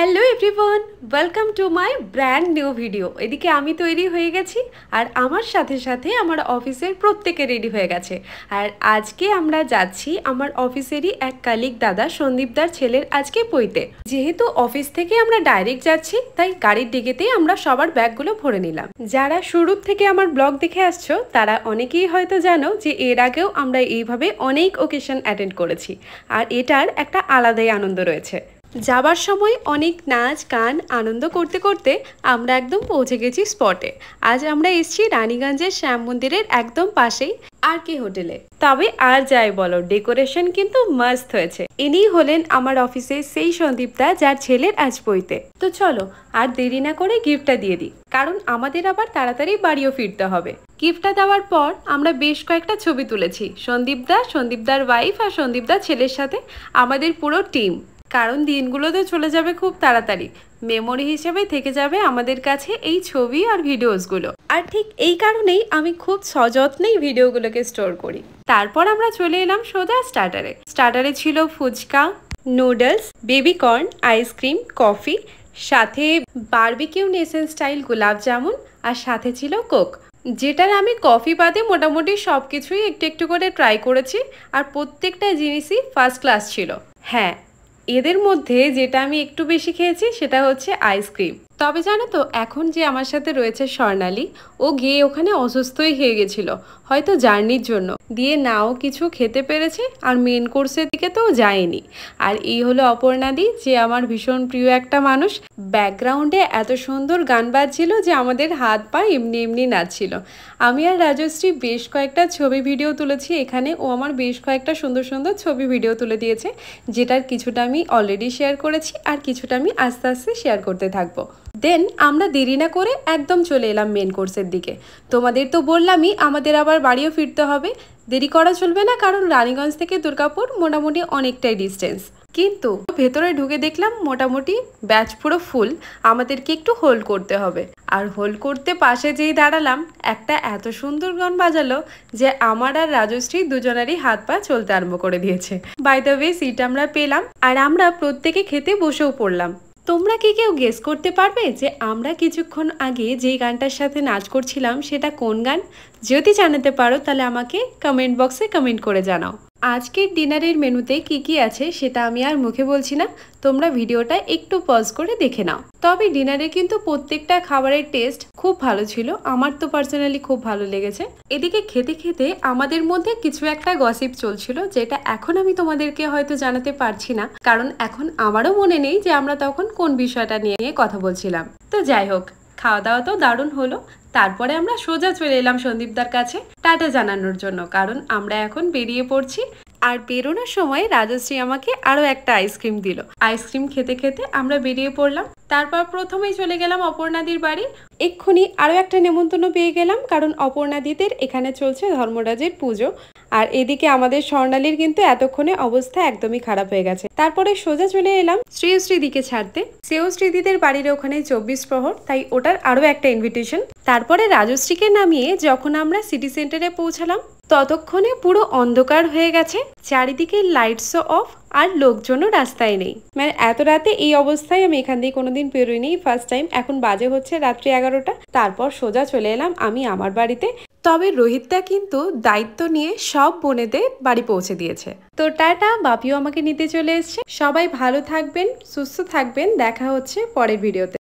Hello everyone, welcome to my brand new video. এদিকে আমি তৈরি হয়ে গেছি আর আমার সাথে সাথে আমার অফিসের প্রত্যেকে রেডি হয়ে গেছে। আর আজকে আমরা যাচ্ছি আমার অফিসেরই এক কালিগ দাদা সন্দীপদার ছেলের আজকে পৈতে। যেহেতু অফিস থেকে আমরা ডাইরেক্ট যাচ্ছি তাই গাড়ির ডিগিতেই আমরা সবার ব্যাগগুলো ভরে নিলাম। যারা শুরুর থেকে আমার ব্লগ দেখে আসছো তারা অনেকেই হয়তো জানো যে এর আগেও আমরা এইভাবে অনেক ওকেশন অ্যাটেন্ড করেছি আর এটার একটা আলাদাই আনন্দ রয়েছে। যাবার সময় অনেক নাচ গান আনন্দ করতে করতে আমরা একদম পৌঁছে গেছি স্পটে। আজ আমরা এসেছি রানীগঞ্জের শ্যাম মন্দিরের একদম পাশেই আর কে হোটেলে। তবে আর যাই বলো, ডেকোরেশন কিন্তু মাস্ত হয়েছে। ইনি হলেন আমার অফিসে সেই সন্দীপদা যার ছেলের আজ পৈতে। তো চলো আর দেরি না করে গিফটটা দিয়ে দিই, কারণ আমাদের আবার তাড়াতাড়ি বাড়িও ফিরতে হবে। গিফটটা দেওয়ার পর আমরা বেশ কয়েকটা ছবি তুলেছি সন্দীপদা, সন্দীপদার ওয়াইফ আর সন্দীপদার ছেলের সাথে, আমাদের পুরো টিম। কারণ দিনগুলো তো চলে যাবে খুব তাড়াতাড়ি, মেমোরি হিসেবে থেকে যাবে আমাদের কাছে এই ছবি আর ভিডিওসগুলো। আর ঠিক এই কারণেই আমি খুব সযত্নেই ভিডিওগুলোকে স্টোর করি। তারপর আমরা চলে এলাম সোজা স্টার্টারে ছিল fuchka, noodles, baby corn, ice cream, coffee, সাথে barbecue nation style gulab jamun, আর সাথে ছিল কোক। যেটার আমি কফি বাদে মোটামুটি সব কিছুই একটু একটু করে ট্রাই করেছি আর প্রত্যেকটা জিনিসই ফার্স্ট ক্লাস ছিল। হ্যাঁ, এদের মধ্যে যেটা আমি একটু বেশি খেয়েছি সেটা হচ্ছে আইসক্রিম। তবে জানো তো, এখন যে আমার সাথে রয়েছে স্বর্ণালী, ও গিয়ে ওখানে অসুস্থই হয়ে গেছিল হয়তো জার্নির জন্য, দিয়ে নাও কিছু খেতে পেরেছে আর মেন কোর্সের দিকে তো যায়নি। আর এই হলো অপর্ণাদি, যে আমার ভীষণ প্রিয় একটা মানুষ। ব্যাকগ্রাউন্ডে এত সুন্দর গান বাজছিল যে আমাদের হাত পা এমনি এমনি নাচছিল। আমি আর রাজশ্রী বেশ কয়েকটা ছবি ভিডিও তুলেছি এখানে। ও আমার বেশ কয়েকটা সুন্দর সুন্দর ছবি ভিডিও তুলে দিয়েছে, যেটার কিছুটা আমি অলরেডি শেয়ার করেছি আর কিছুটা আমি আস্তে আস্তে শেয়ার করতে থাকবো। দেন আমরা দেরি না করে একদম চলে এলাম মেন কোর্সের দিকে। তোমাদের তো বললামই আমাদের আবার বাড়িও ফিরতে হবে, দেরি করা চলবে না, কারণ রানীগঞ্জ থেকে দুর্গাপুর মোটামুটি অনেকটাই ডিস্টেন্স। কিন্তু ভেতরে ঢুকে দেখলাম মোটামুটি ব্যাচ পুরো ফুল, আমাদেরকে একটু হোল্ড করতে হবে। আর হোল্ড করতে পাশে যেই দাঁড়ালাম, একটা এত সুন্দর গান বাজালো যে আমার আর রাজশ্রী দুজনেরই হাত পা চলতে আরম্ভ করে দিয়েছে। বাই দ্য ওয়ে, সিট আমরা পেলাম আর আমরা প্রত্যেকে খেতে বসেও পড়লাম। তোমরা কি কেউ গেস করতে পারবে যে আমরা কিছুক্ষণ আগে যেই গানটার সাথে নাচ করছিলাম সেটা কোন গান? যদি জানাতে পারো তাহলে আমাকে কমেন্ট বক্সে কমেন্ট করে জানাও। আজকের ডিনারের মেনুতে কি কি আছে সেটা আমি আর মুখে বলছি না, তোমরা ভিডিওটা একটু পজ করে দেখে নাও। তবে ডিনারে কিন্তু প্রত্যেকটা খাবারের টেস্ট খুব ভালো ছিল, আমার তো পার্সোনালি খুব ভালো লেগেছে। এদিকে খেতে খেতে আমাদের মধ্যে কিছু একটা গসিপ চলছিল, যেটা এখন আমি তোমাদেরকে হয়তো জানাতে পারছি না, কারণ এখন আমারও মনে নেই যে আমরা তখন কোন বিষয়টা নিয়ে কথা বলছিলাম। তো যাই হোক, খাওয়া দাওয়া তো দারুণ হলো। তারপরে আমরা সোজা চলে এলাম সন্দীপদার কাছে টাটা জানানোর জন্য, কারণ আমরা এখন বেরিয়ে পড়ছি। আর বেরোনোর সময় রাজশ্রী আমাকে আরো একটা আইসক্রিম দিল। আইসক্রিম খেতে খেতে আমরা বেরিয়ে পড়লাম। তারপর প্রথমেই চলে গেলাম অপর্ণাদির বাড়ি। এক্ষুনি আরো একটা নেমন্তন্ন পেয়ে গেলাম, কারণ অপর্ণাদিদের এখানে চলছে ধর্মরাজের পুজো। আর এদিকে আমাদের স্বর্ণালীর কিন্তু এতক্ষণে অবস্থা একদমই খারাপ হয়ে গেছে। তারপরে সোজা চলে এলাম শ্রীদিকে ছাড়তে। সেও শ্রীদিদের বাড়ির ওখানে 24 প্রহর, তাই ওটার আরো একটা ইনভিটেশন। তারপরে রাজশ্রীকে নামিয়ে যখন আমরা সিটি সেন্টারে পৌঁছালাম, ততক্ষণে পুরো অন্ধকার হয়ে গেছে, চারিদিকে লাইটসও অফ আর লোকজনও রাস্তায় নেই। মানে এত রাতে এই অবস্থায় আমি এখান দিয়ে কোনোদিন বেরোইনি, ফার্স্ট টাইম। এখন বাজে হচ্ছে রাত্রি 11টা। তারপর সোজা চলে এলাম আমি আমার বাড়িতে। তবে রোহিতদা কিন্তু দায়িত্ব নিয়ে সব বোনেদের বাড়ি পৌঁছে দিয়েছে। তো টাটা, বাপিও আমাকে নিতে চলে এসছে। সবাই ভালো থাকবেন, সুস্থ থাকবেন, দেখা হচ্ছে পরের ভিডিওতে।